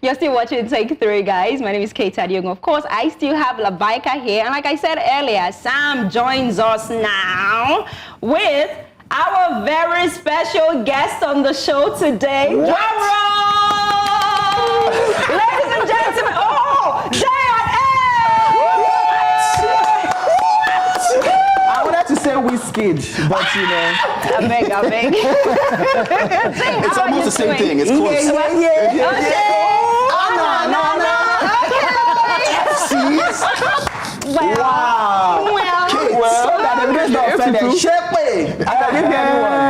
You're still watching Take 3, guys. My name is Kate Adiong. Of course, I still have Labaika here. And like I said earlier, Sam joins us now with our very special guest on the show today. Drum roll! Ladies and gentlemen, I wanted to say Whiskey, but you know. I beg. It's almost the same thing. It's close. Wow. So that the guys don't offend them. I can give anyone.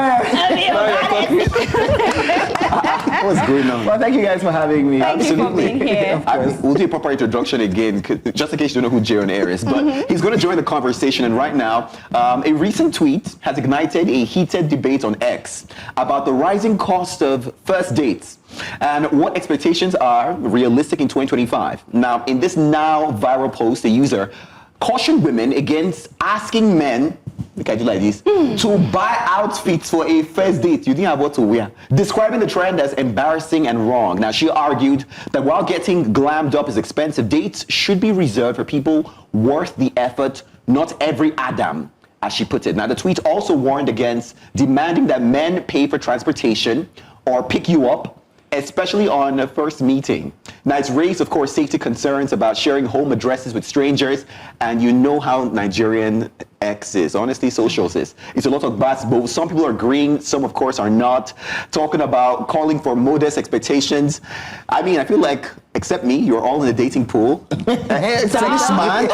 What's going on? Well, thank you guys for having me. Thank you for being here. We'll do a proper introduction again, just in case you don't know who Jay on air is. But he's going to join the conversation. And right now, a recent tweet has ignited a heated debate on X about the rising cost of first dates and what expectations are realistic in 2025. Now, in this now viral post, the user cautioned women against asking men, look at you like this, to buy outfits for a first date you didn't have what to wear, describing the trend as embarrassing and wrong. Now, she argued that while getting glammed up is expensive, dates should be reserved for people worth the effort, not every Adam, as she put it. Now, the tweet also warned against demanding that men pay for transportation or pick you up, especially on a first meeting. Now, it's raised, of course, safety concerns about sharing home addresses with strangers, and you know how Nigerian X is. Honestly, socials is. It's a lot of bats, but some people are agreeing, some, of course, are not. Talking about calling for modest expectations. I mean, I feel like, except me, you're all in the dating pool. It's man.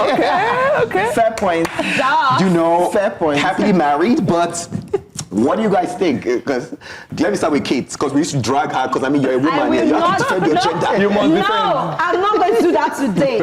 Okay. Fair point. You know, fair point. Happily married, but what do you guys think? Because let me start with Kate, because we used to drag her, because I mean, you're a woman here. You have to defend your gender. You must defend. No, I'm not going to do that today.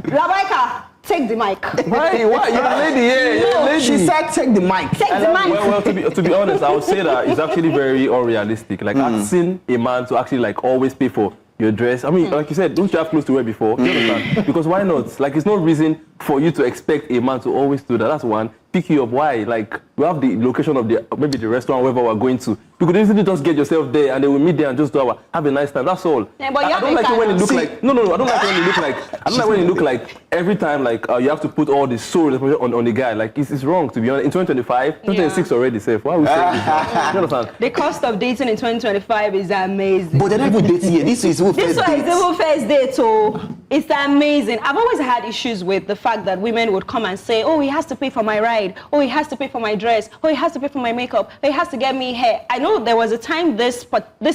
Labaika, take the mic. Hey, what? You're a lady, You're a lady. She said take the mic. Take the mic. Well, to be honest, I would say that it's actually very unrealistic. Like, I've seen a man to actually, like, always pay for your dress. I mean, like you said, don't you have clothes to wear before? You understand? Because why not? Like, it's no reason for you to expect a man to always do that. That's one. Pick you up. Why? Like, we have the location of maybe the restaurant, wherever we're going to. You could easily just get yourself there, and they will meet there and just have a nice time. That's all. Yeah, but I don't like it when it look like. No. I don't like when it look like. I don't like when it look like every time like you have to put all the soul on the guy. Like, it's wrong, to be honest. In 2025, 2026 already safe. Why are we saying this? You understand? The cost of dating in 2025 is amazing. But they're not even dating here. This is first date, so it's amazing. I've always had issues with the fact that women would come and say, oh, he has to pay for my ride. Oh, he has to pay for my dress. Oh, he has to pay for my makeup. Oh, he has to get me hair. I know there was a time this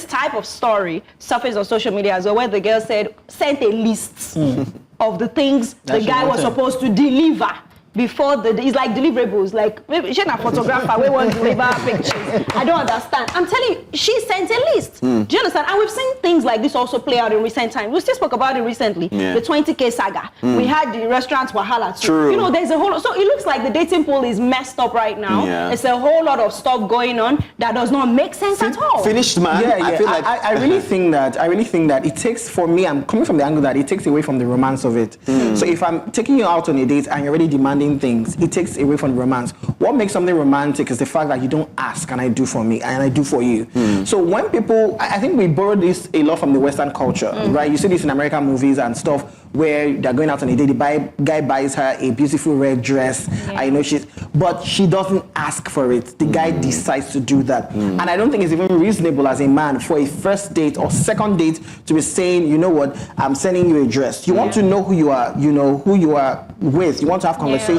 type of story surfaced on social media as well, where the girl sent a list of the things the guy was supposed to deliver before it's like deliverables, like she's a photographer, we want to deliver pictures. I don't understand. I'm telling you, she sent a list. Do you understand? And we've seen things like this also play out in recent times. We still spoke about it recently, the 20K saga. We had the restaurant Wahala too. True. You know, there's a whole lot. So it looks like the dating pool is messed up right now. There's a whole lot of stuff going on that does not make sense at all. Finished, man. I feel like I really think that it takes, for me, I'm coming from the angle that it takes away from the romance of it. So if I'm taking you out on a date and you're already demanding things, it takes away from the romance. What makes something romantic is the fact that you don't ask and I do for me and I do for you. So when people, I think we borrow this a lot from the Western culture, right? You see this in American movies and stuff where they're going out on a date, the guy buys her a beautiful red dress. I know but she doesn't ask for it. The guy decides to do that. And I don't think it's even reasonable as a man for a first date or second date to be saying, you know what, I'm sending you a dress. You want to know who you are, who you are with. You want to have conversations.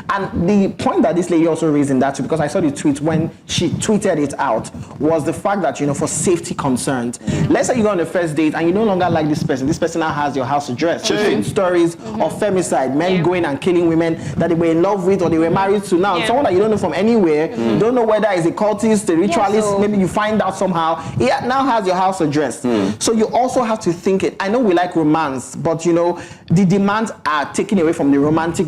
And the point that this lady also raised in that too, because I saw the tweet when she tweeted it out, was the fact that, for safety concerns. Let's say you go on the first date and you no longer like this person. This person now has your house address. We've seen stories of femicide, men going and killing women that they were in love with or they were married to. Now, someone that you don't know from anywhere, you don't know whether it's a cultist, a ritualist, maybe you find out somehow, he now has your house address. So you also have to think it. I know we like romance, but the demands are taken away from the romantic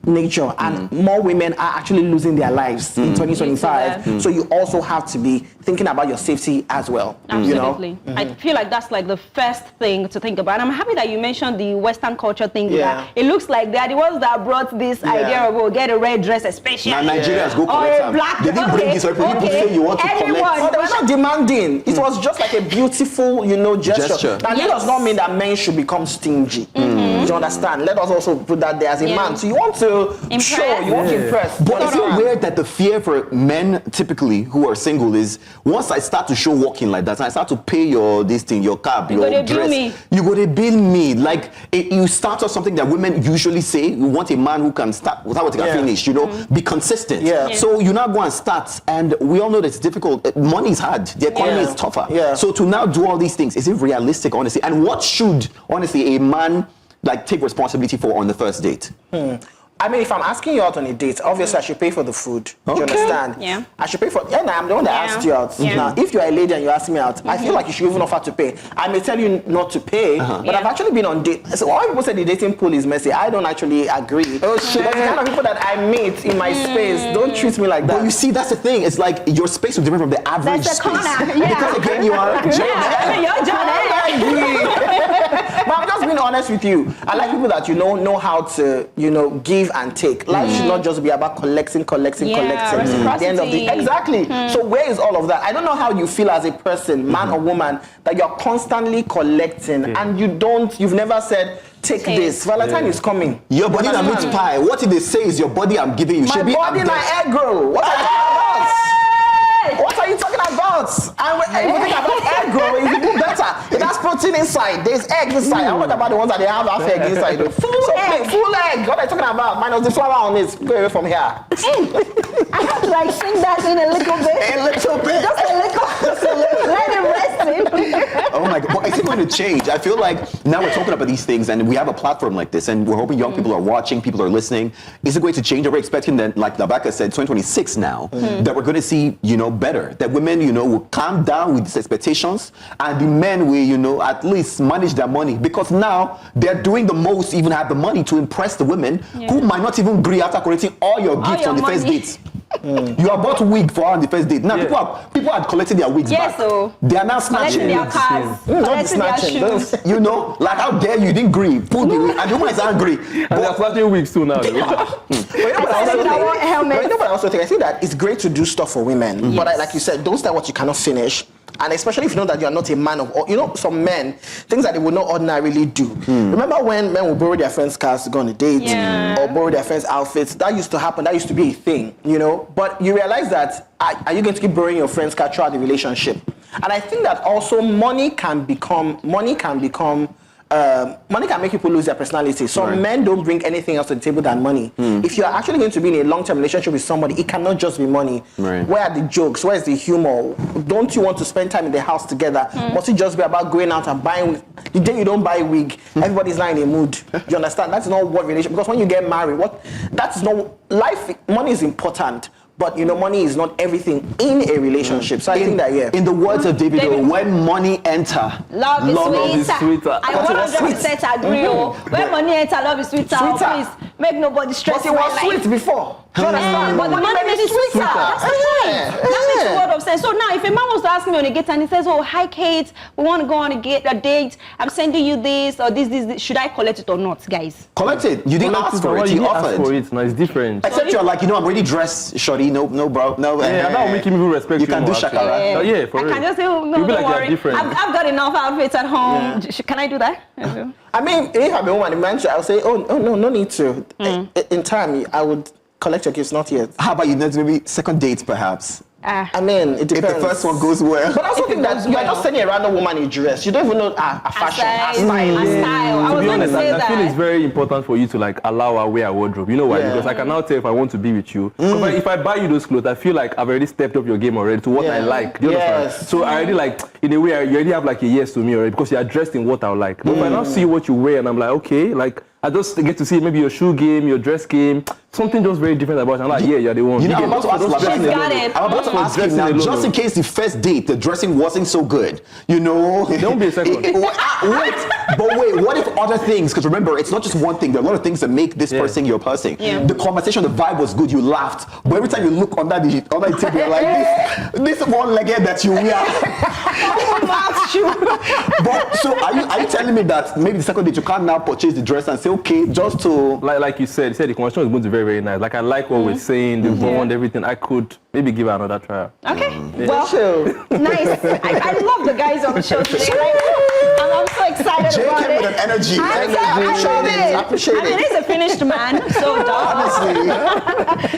nature, and more women are actually losing their lives in 2025. So you also have to be thinking about your safety as well. Absolutely. I feel like that's like the first thing to think about. And I'm happy that you mentioned the Western culture thing. Yeah. It looks like they are the ones that brought this idea of, oh, get a red dress especially. Now Nigerians go Or collect a them. black, They didn't bring this, or people say you want to Anyone. collect. Oh, they were not demanding. It was just like a beautiful, gesture. Now, that does not mean that men should become stingy. Do you understand? Let us also put that there as a man. So you want to show, you want to impress. But is it weird that the fear for men typically who are single is once I start to show walking like that, and I start to pay your your cab, your dress, you go to bill me. Like you start off something that women usually say. You want a man who can start without what they can finish. Be consistent. So you now go and start, and we all know that it's difficult. Money is hard. The economy is tougher. So to now do all these things, is it realistic, honestly? And what should honestly a man like take responsibility for on the first date? I mean, if I'm asking you out on a date, obviously I should pay for the food. Do you understand? Yeah. I should pay for. Yeah, I'm the one that asked you out. Now, if you're a lady and you ask me out, I feel like you should even offer to pay. I may tell you not to pay, but I've actually been on date. So all people say the dating pool is messy. I don't actually agree. Oh shit! But the kind of people that I meet in my space don't treat me like that. But you see, that's the thing. It's like your space is different from the average That's the space. corner. Yeah. Because again, you are. You're But I'm just being honest with you. I like people that know how to give and take. Life should not just be about collecting. At the end of the exactly. So where is all of that? I don't know how you feel as a person, man or woman, that you're constantly collecting and you've never said, take this. Valentine is coming. Your body na meat pie. What if they say is your body I'm giving you? My body na egg roll. What are you talking about? And if you think about egg roll, it's even better. It has protein inside. There's egg inside. I'm not about the ones that they have half egg inside. Full egg. What are you talking about? Minus the flour on it. Go away from here. I have to like sing that in a little bit. A little bit. Just a little. Let it rest in. Oh my God. But is it going to change? I feel like now we're talking about these things and we have a platform like this and we're hoping young people are watching, people are listening. Is it going to change? Are we expecting that, like Labaka said, 2026 now, that we're going to see, better? That women, will calm down with these expectations and the men will, at least manage their money because now they're doing the most, even have the money to impress the women who might not even agree after collecting all your gifts on the first date. You have bought wig for her on the first date. Now people are collecting their wigs back. So they are now snatching their cars, collecting their shoes. Like how dare you didn't agree. Pull the wig, and the woman is angry. And they're snatching wigs too now. But I also think I think that it's great to do stuff for women. But like you said, don't start what you cannot finish. And especially if you know that you are not a man of, some men, things that they would not ordinarily do. Remember when men would borrow their friends' cars to go on a date or borrow their friends' outfits? That used to happen. That used to be a thing, But you realize that, are you going to keep borrowing your friend's car throughout the relationship? And I think that also money can make people lose their personality. Some men don't bring anything else to the table than money. If you're actually going to be in a long-term relationship with somebody, it cannot just be money. Where are the jokes? Where is the humor? Don't you want to spend time in the house together? Must it just be about going out and buying? The day you don't buy a wig, everybody's not in a mood. You understand? That's not what relationship. Because when you get married, that's not life. Money is important. But money is not everything in a relationship. So I think that in the words of David, when money enter, love is sweeter. I 100% agree. When money enter, love is sweeter. Please make nobody stress. But it was sweet before. But the money made it sweeter. That's the point. That makes a lot of sense. So now, if a man wants to ask me on a date and he says, "Oh, hi Kate, we want to go on a date. I'm sending you this or this. Should I collect it or not, guys?" Collect it. You didn't ask for it. You offered. Ask for it. No, it's different. Except you're like, I'm already dressed, shorty. No, bro. No. Yeah, that will make him even respect you. You can do shakara. Yeah, for real. I can just say, no, don't worry. I've got enough outfits at home. Can I do that? I mean, if I'm a woman in Manchester, I'll say, oh no need to. In time, I would collect your gifts, not yet. How about maybe second date, perhaps? I mean, it depends. If the first one goes well. But I also think that you're just sending a random woman in dress. You don't even know a fashion, a style. To be honest, I feel it's very important for you to allow her wear a wardrobe. You know why? Because I can now tell if I want to be with you. If I buy you those clothes, I feel like I've already stepped up your game already to what I like. Do you understand? So I already in a way, you already have a yes to me already because you are dressed in what I like. But if I now see what you wear and I'm like, okay, I just get to see maybe your shoe game, your dress game, something just very different about it. I'm like, yeah, you're the one. You know, I'm about to ask She's got it. I'm about to ask him Dressing now, alone. just in case the first date, the dressing wasn't so good. You know, Don't be a second. Wait, what if other things? Because remember, it's not just one thing. There are a lot of things that make this person your person. Yeah. The conversation, the vibe was good. You laughed, but every time you look under the table, you're like this one-legged that you wear. But so are you telling me that maybe the second date you can't now purchase the dress and say, okay, just to Like you said, the conversation is going to be very, very nice. Like I like what we're saying, the bond, everything. I could maybe give her another try. Okay. Well, nice. I love the guys on the show today. I'm so excited Jay about came it. with an energy. I love it. I mean, he's a finished man, so Honestly.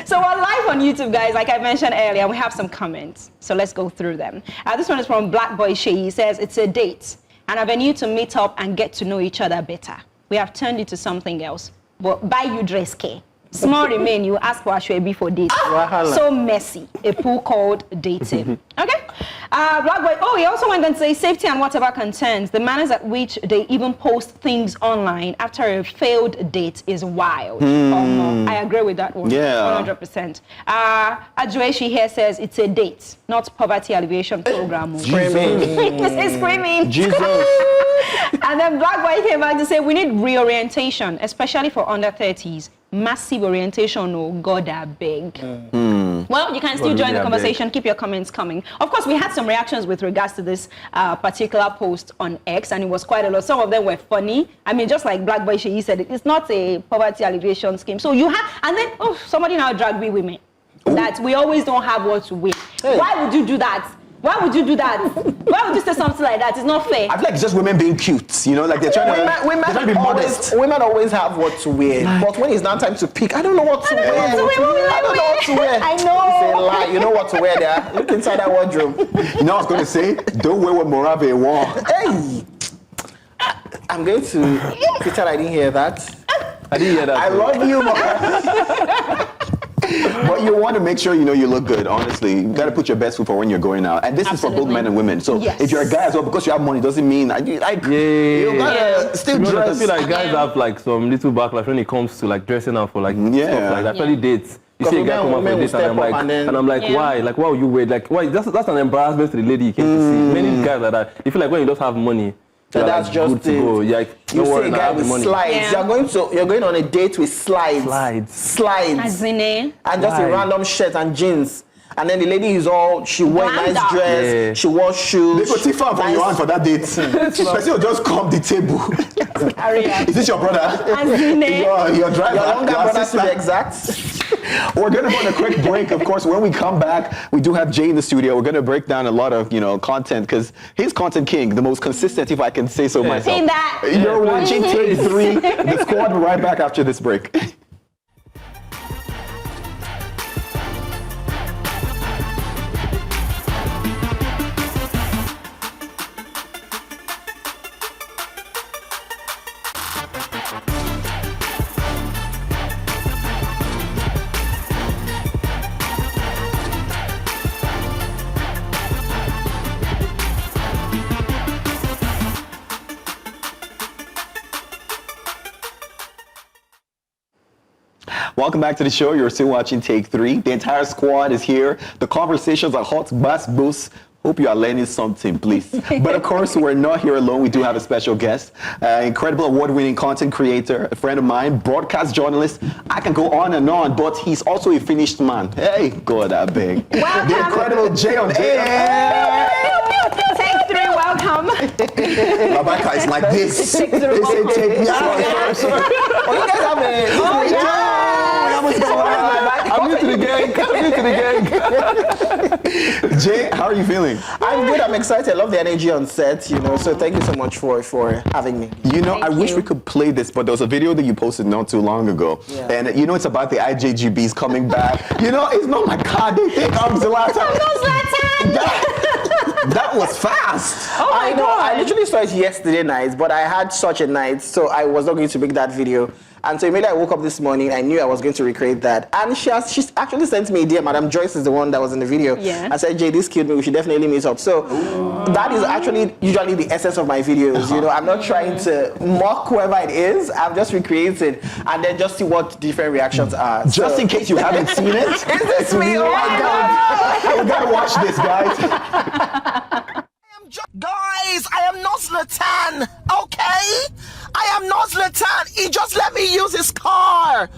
So we're live on YouTube, guys. Like I mentioned earlier, we have some comments. So let's go through them. This one is from Black Boy Shay. He says, it's a date, an avenue to meet up and get to know each other better. We have turned it to something else. But buy you dress care. Small remain, you ask for Ashwebi for dating. So messy. A pool called dating. Okay? Black Boy, he also went on to say safety and whatever concerns. The manners at which they even post things online after a failed date is wild. No, I agree with that one. Yeah. 100%. Adjueshi here says it's a date, not poverty alleviation program. He's screaming. Jesus. And then Black Boy came back to say we need reorientation, especially for under 30s. Massive orientation, oh God, I beg. Well, you can still join the conversation. Keep your comments coming. Of course, we had some reactions with regards to this particular post on X, and it was quite a lot. Some of them were funny. I mean, just like Black Boy Shay said, it's not a poverty alleviation scheme. So you have, and then somebody now dragged me women that we always don't have what to wear. Hey. Why would you do that? Why would you do that? Why would you say something like that? It's not fair. I feel like it's just women being cute, you know, like they're trying to be modest. Women always have what to wear, but when it's now time to pick, I don't know what to wear. I don't know what to wear. I know. Say a lie. You know what to wear there. Look inside that wardrobe. You know, I was going to say, don't wear what Morave wore. Hey, I'm going to pretend I didn't hear that. I didn't hear that. I love you, Morave. But you want to make sure you know you look good, honestly. You got to put your best foot for when you're going out. And this is for both men and women. So if you're a guy as well, because you have money doesn't mean you gotta still dress. I feel like guys have like some little backlash when it comes to like dressing up for like stuff like that. Especially dates. You see a guy come up for a date and I'm like, why? Like, why would you wait? Like, why? That's an embarrassment to the lady you came to see. Many guys like that. You feel like when you don't have money, so that's like, just good to go. Yeah, you see a guy with slides. Yeah. You're going on a date with slides. As in and just a random shirt and jeans. And then the lady is she wore a nice dress, she wore shoes. They go too far from your hand for that date. Person will just come the table. Is this your brother? Your driver? Your younger brother to be exact. We're going to go on a quick break. Of course, when we come back, we do have Jay in the studio. We're going to break down a lot of, content because he's content king, the most consistent, if I can say so myself. Say that. You're watching Take 3. The squad will be right back after this break. Welcome back to the show. You're still watching Take 3. The entire squad is here. The conversations are hot, boost. Hope you are learning something, please. But of course, we're not here alone. We do have a special guest, incredible award-winning content creator, a friend of mine, broadcast journalist. I can go on and on, but he's also a finished man. Hey, God, I beg. Welcome. The incredible Jay on air. Take 3, welcome. Babaka is like this. Take 3, They say take me. Sorry. Oh, you guys have I'm new to the gang. Jay, how are you feeling? I'm good. I'm excited. I love the energy on set, so thank you so much for having me. I wish we could play this, but there was a video that you posted not too long ago. Yeah. And it's about the IJGBs coming back. It's not my God, they think I'm Zlatan. That was fast. Oh my God. I literally saw it yesterday night, but I had such a night, so I was not going to make that video. And so immediately I woke up this morning, I knew I was going to recreate that. And she's actually sent me a DM. Madam Joyce is the one that was in the video. Yeah. I said, Jay, this killed me. We should definitely meet up. So that is actually usually the essence of my videos. You know, I'm not trying to mock whoever it is. I'm just recreating and then just see what different reactions are. Just in case you haven't seen it. Is this me? Oh my God. You gotta watch this, guys. Guys, I am not Zlatan, okay? I am not Zlatan. He just let me use his car.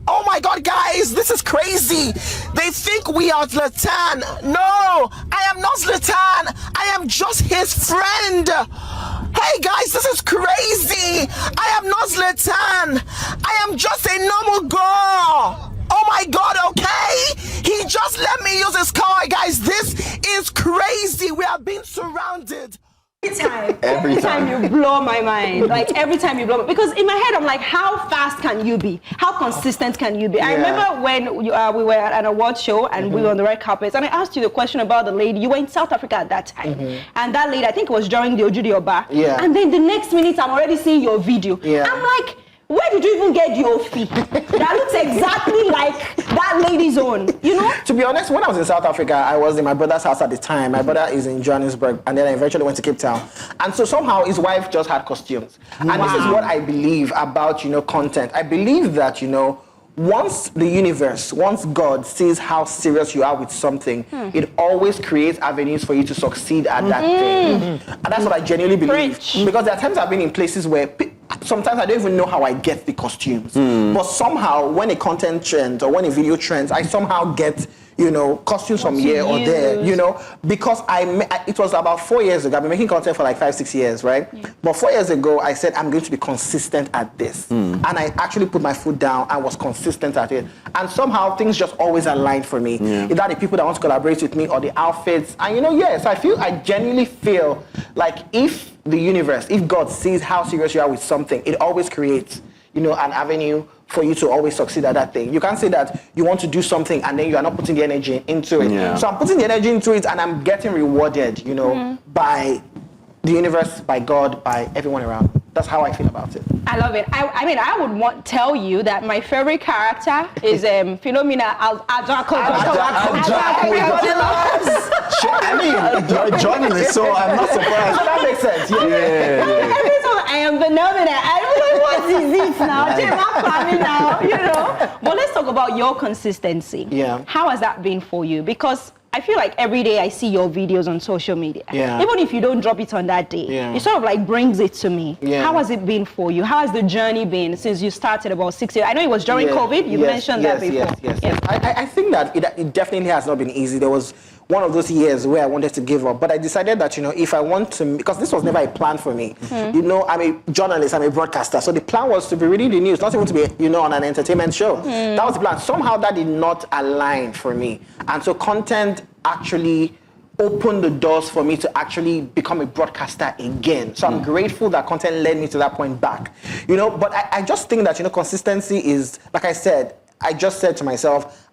Oh my God, guys, this is crazy. They think we are Zlatan. No, I am not Zlatan. I am just his friend. Hey guys, this is crazy. I am not Zlatan. I am just a normal girl. Oh my God, okay? He just let me use his car, guys. This is crazy. We are being surrounded. Every time you blow my mind. Like every time you blow me. Because in my head, I'm like, how fast can you be? How consistent can you be? I remember when we were at an award show and we were on the red carpet, and I asked you the question about the lady. You were in South Africa at that time. And that lady, I think it was during the Ojudi Oba. Yeah. And then the next minute, I'm already seeing your video. Yeah. I'm like, where did you even get your fee? That looks exactly like that lady's own, you know? To be honest, when I was in South Africa, I was in my brother's house at the time. My brother is in Johannesburg, and then I eventually went to Cape Town. And so somehow his wife just had costumes. And this is what I believe about, you know, content. I believe that, you know, once the universe, once God sees how serious you are with something, it always creates avenues for you to succeed at that thing. And that's what I genuinely believe. Because there are times I've been in places where sometimes I don't even know how I get the costumes. But somehow when a content trends or when a video trends, I somehow get, you know, costumes from here or there, you know, because it was about 4 years ago. I've been making content for like 5-6 years, right? But 4 years ago, I said, I'm going to be consistent at this. And I actually put my foot down and was consistent at it. And somehow things just always aligned for me. Either the people that want to collaborate with me or the outfits. And you know, yes, I genuinely feel like if the universe, if God sees how serious you are with something, it always creates, you know, an avenue for you to always succeed at that thing. You can't say that you want to do something and then you are not putting the energy into it. So I'm putting the energy into it and I'm getting rewarded, you know, by the universe, by God, by everyone around. That's how I feel about it. I love it. I mean, I would tell you that my favorite character is Philomena Ajako. Everybody loves. I mean, you're a journalist, so I'm not surprised. So that makes sense. Every time I am Philomena, I don't know what is it now. Jay, not funny now, you know. But let's talk about your consistency. Yeah. How has that been for you? Because I feel like every day I see your videos on social media. Yeah. Even if you don't drop it on that day, it sort of like brings it to me. Yeah. How has it been for you? How has the journey been since you started about 6 years? I know it was during COVID. You mentioned that before. Yes. I think that it definitely has not been easy. There was one of those years where I wanted to give up, but I decided that, you know, if I want to, because this was never a plan for me. You know, I'm a journalist, I'm a broadcaster, so the plan was to be reading the news, not even to be, you know, on an entertainment show. That was the plan. Somehow that did not align for me, and so content actually opened the doors for me to actually become a broadcaster again. So I'm grateful that content led me to that point back. You know, but I just think that, you know, consistency is, like I said, I just said to myself,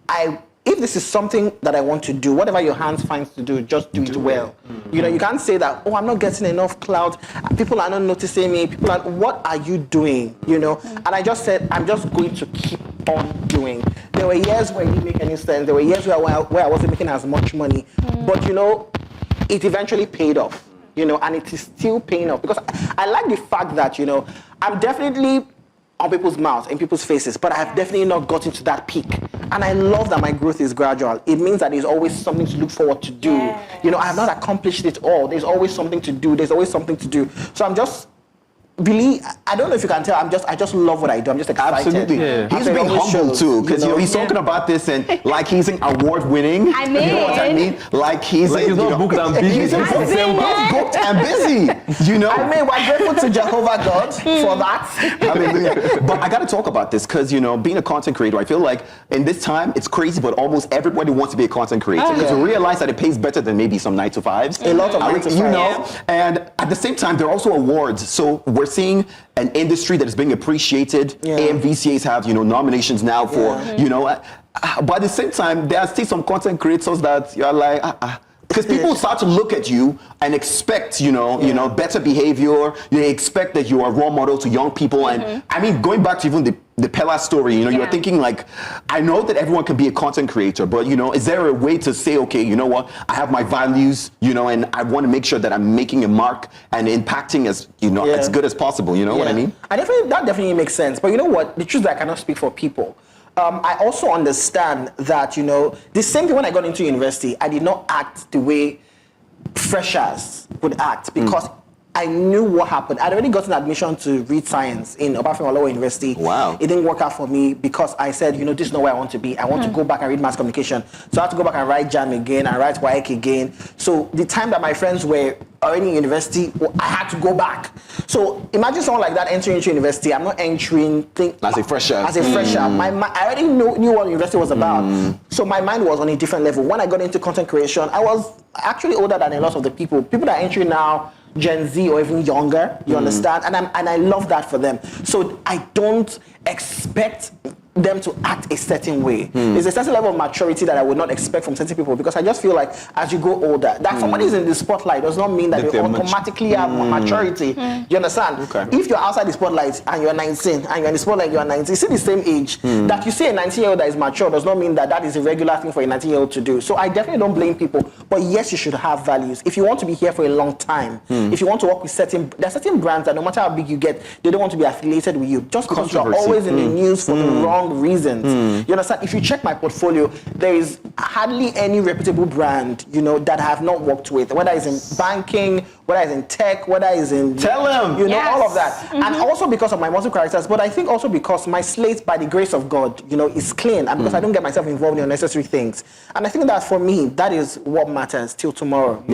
if this is something that I want to do, whatever your hands finds to do, just do it well. You know, you can't say that, oh, I'm not getting enough clout, people are not noticing me, people are, what are you doing, you know? And I just said, I'm just going to keep on doing. There were years where it didn't make any sense, there were years where I wasn't making as much money, but you know, it eventually paid off, you know, and it is still paying off, because I like the fact that, you know, I'm definitely on people's mouths, in people's faces, but I have definitely not gotten to that peak. And I love that my growth is gradual. It means that there's always something to look forward to do. You know, I have not accomplished it all. There's always something to do. There's always something to do. So I'm just I don't know if you can tell, I just love what I do. I'm just excited. Absolutely. He's being humble too, because you know, he's talking about this and like he's an award winning. I mean, you know what I mean? Like he's not booked and busy. He's booked and busy. You know? I mean, we're grateful to Jehovah God for that. Hallelujah. But I got to talk about this because, you know, being a content creator, I feel like in this time, it's crazy, but almost everybody wants to be a content creator because you realize that it pays better than maybe some 9-to-5s. A lot of 9-to-5s. You know, and at the same time, there are also awards. So we're seeing an industry that is being appreciated. AMVCAs have, you know, nominations now for, you know, but at the same time, there are still some content creators that you're like, Because people start to look at you and expect, better behavior. They expect that you are a role model to young people. And I mean, going back to even the Peller story, you're thinking like, I know that everyone can be a content creator, but is there a way to say, okay, you know what, I have my values, and I want to make sure that I'm making a mark and impacting as as good as possible. You know what I mean? That definitely makes sense. But you know what? The truth is I cannot speak for people. I also understand that, the same thing when I got into university, I did not act the way freshers would act because I knew what happened. I'd already gotten admission to read science in Obafemi University. Wow. It didn't work out for me because I said, this is not where I want to be. I want to go back and read mass communication. So I had to go back and write JAM again and write WAEC again. So the time that my friends were already in university, I had to go back. So imagine someone like that entering into university. I'm not entering as a fresher. I already knew what university was about. So my mind was on a different level. When I got into content creation, I was actually older than a lot of the people that are entering now, Gen Z or even younger, you understand? And I love that for them. So I don't expect them to act a certain way. There's a certain level of maturity that I would not expect from certain people because I just feel like as you go older, that somebody is in the spotlight does not mean that they automatically have maturity. You understand? Okay. If you're outside the spotlight and you're 19 and you're in the spotlight, you're 19, see the same age. That you see a 19-year-old that is mature does not mean that is a regular thing for a 19-year-old to do. So I definitely don't blame people. But yes, you should have values. If you want to be here for a long time, if you want to work with there are certain brands that no matter how big you get, they don't want to be affiliated with you just because you're always in the news for the wrong reasons. You understand? If you check my portfolio, there is hardly any reputable brand, that I have not worked with, whether it's in banking, whether it's in tech, whether it's in all of that. And also because of my multiple characters, but I think also because my slate, by the grace of God, is clean, and because I don't get myself involved in unnecessary things. And I think that for me, that is what matters till tomorrow.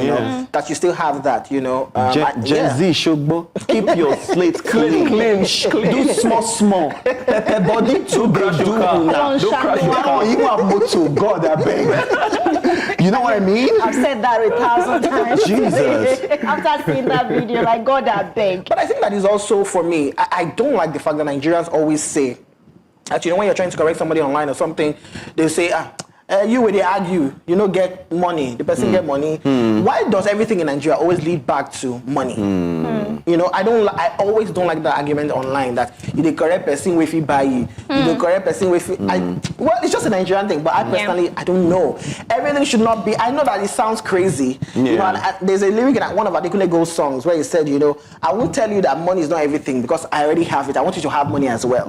That you still have that. Gen Z Shogbo, keep your slate clean. Do small. Pepper body too big. Don't crash your car. You have motor. God, I beg. You know what I mean? I've said that 1,000 times. Jesus. After seeing that video, like, God, I beg. But I think that is also for me. I don't like the fact that Nigerians always say that, when you're trying to correct somebody online or something, they say, you when they argue, get money, the person get money. Why does everything in Nigeria always lead back to money? I always don't like that argument online that you the correct person with you buy you, the correct person with you. Well, it's just a Nigerian thing, but I personally, I don't know. Everything should not be. I know that it sounds crazy. And there's a lyric in one of Adekunle Gold's songs where he said, I won't tell you that money is not everything because I already have it. I want you to have money as well.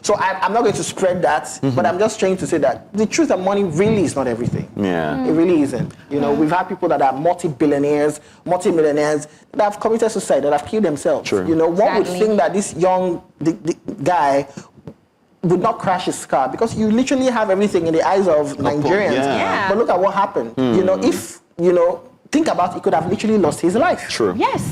So I'm not going to spread that, but I'm just trying to say that the truth that money really is not everything. It really isn't. We've had people that are multi-billionaires, multi-millionaires that have committed suicide, that have killed themselves. True. One would think that this young the guy would not crash his car because you literally have everything in the eyes of Nigerians. But look at what happened. If think about it, he could have literally lost his life. True. Yes.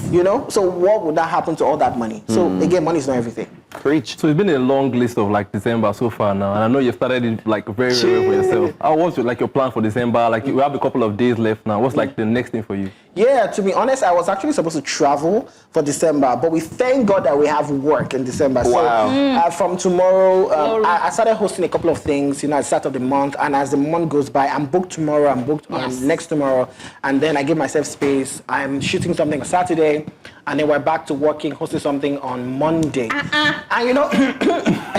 So what would that happen to all that money? So again, money is not everything. Preach. So it's been a long list of December so far now, and I know you started it very, very well for yourself. How was your plan for December? We have a couple of days left now. What's the next thing for you? Yeah, to be honest, I was actually supposed to travel for December, but we thank God that we have work in December. Wow. So from tomorrow, I started hosting a couple of things, at the start of the month, and as the month goes by, I'm booked tomorrow, I'm booked next tomorrow, and then I give myself space. I'm shooting something on Saturday, and then we're back to working, hosting something on Monday. And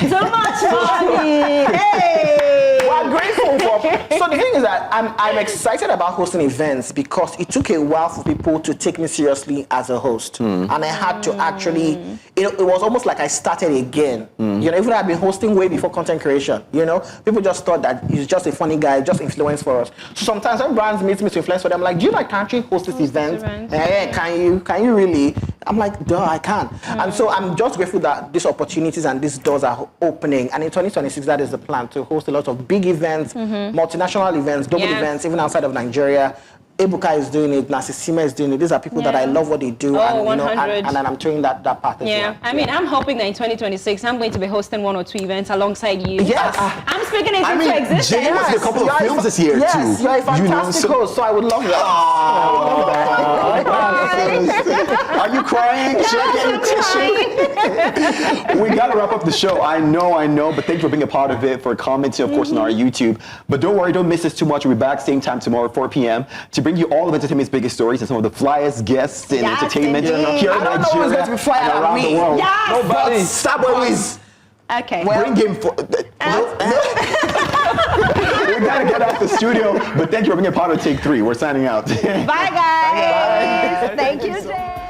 so much money. Hey! We're grateful for. So the thing is that I'm excited about hosting events because it took a while for people to take me seriously as a host, and I had to actually. It was almost like I started again. Even though I've been hosting way before content creation. People just thought that he's just a funny guy, just influence for us. So sometimes when brands meet me to influence for them, like, do you like actually host this event? Can you really? I'm like, duh, I can. And so I'm just grateful that these opportunities and these doors are opening. And in 2026, that is the plan, to host a lot of big events, multinational events, global events, even outside of Nigeria. Ebuka is doing it, Nasisima is doing it. These are people that I love what they do, and I'm touring that path as well. I mean, I'm hoping that in 2026, I'm going to be hosting 1 or 2 events alongside you. Yes. I'm speaking into existence. Jay was in a couple of films this year, yes, too. You're a fantastic host, so I would love that. Are you crying? Should I get you tissue? We gotta wrap up the show. I know, but thank you for being a part of it, for commenting, of course, on our YouTube. But don't worry, don't miss us too much. We'll be back same time tomorrow, 4 p.m. to bring you all of entertainment's biggest stories and some of the flyest guests in entertainment indeed. here in I don't know who's Nigeria going to be flying and out of around me. the world. Yes. Nobody. Stop always. Okay. Bring him for. We gotta get out the studio, but thank you for being a part of Take 3. We're signing out. Bye, guys. Thank you, Jay.